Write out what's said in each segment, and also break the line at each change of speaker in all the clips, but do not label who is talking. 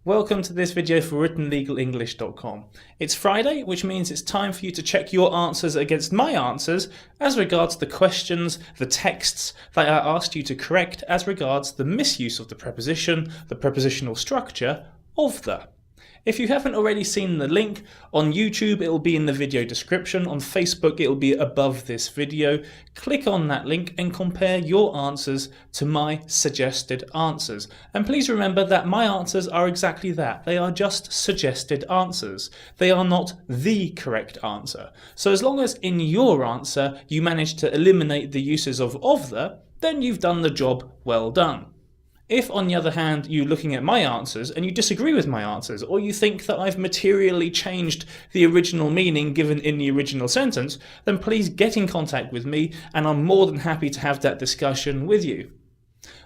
Welcome to this video for writtenlegalenglish.com. It's Friday, which means it's time for you to check your answers against my answers as regards the questions, the texts that I asked you to correct as regards the misuse of the preposition, the prepositional structure of the. If you haven't already seen the link, on YouTube it will be in the video description, on Facebook it will be above this video. Click on that link and compare your answers to my suggested answers. And please remember that my answers are exactly that. They are just suggested answers. They are not the correct answer. So as long as in your answer you manage to eliminate the uses of the, then you've done the job well done. If, on the other hand, you're looking at my answers and you disagree with my answers, or you think that I've materially changed the original meaning given in the original sentence, then please get in contact with me and I'm more than happy to have that discussion with you.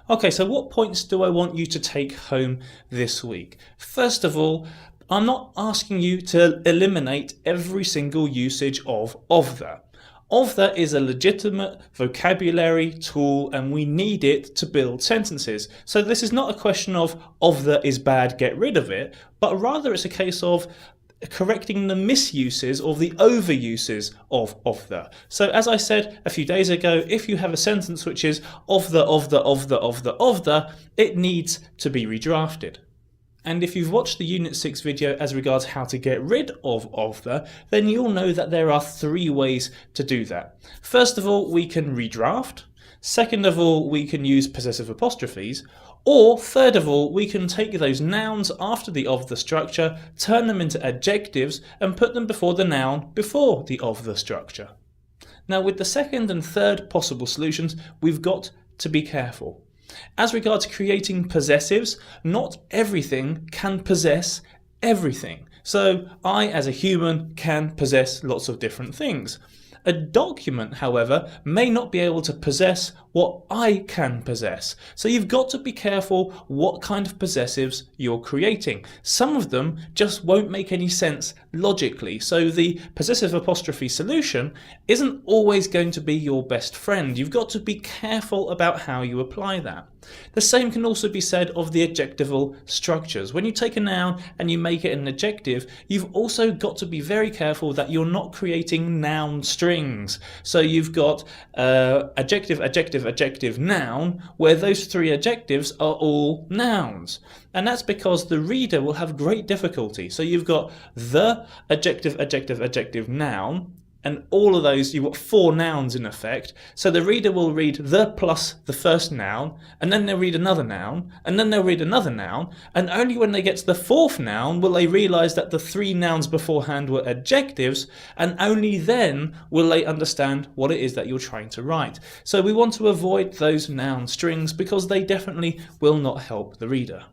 Okay, so what points do I want you to take home this week? First of all, I'm not asking you to eliminate every single usage of the. Of the is a legitimate vocabulary tool and we need it to build sentences. So this is not a question of the is bad, get rid of it, but rather it's a case of correcting the misuses or the overuses of the. So as I said a few days ago, if you have a sentence which is of the, it needs to be redrafted. And if you've watched the Unit 6 video as regards how to get rid of the, then you'll know that there are three ways to do that. First of all, we can redraft. Second of all, we can use possessive apostrophes. Or third of all, we can take those nouns after the of the structure, turn them into adjectives and put them before the noun before the of the structure. Now with the second and third possible solutions, we've got to be careful. As regards creating possessives, not everything can possess everything. So I, as a human, can possess lots of different things. A document, however, may not be able to possess what I can possess. So you've got to be careful what kind of possessives you're creating. Some of them just won't make any sense logically. So the possessive apostrophe solution isn't always going to be your best friend. You've got to be careful about how you apply that. The same can also be said of the adjectival structures. When you take a noun and you make it an adjective, you've also got to be very careful that you're not creating noun strings. So you've got adjective, adjective, adjective, noun, where those three adjectives are all nouns. And that's because the reader will have great difficulty. So you've got the adjective, adjective, adjective, noun, and all of those, you've got four nouns in effect. So the reader will read the plus the first noun, and then they'll read another noun, and then they'll read another noun, and only when they get to the fourth noun will they realise that the three nouns beforehand were adjectives, and only then will they understand what it is that you're trying to write. So we want to avoid those noun strings because they definitely will not help the reader.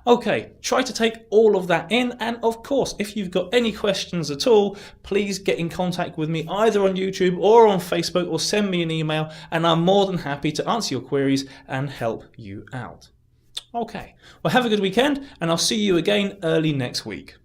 Okay, try to take all of that in, and of course, if you've got any questions at all, please get in contact with me either on YouTube or on Facebook, or send me an email, and I'm more than happy to answer your queries and help you out. Okay, well have a good weekend, and I'll see you again early next week.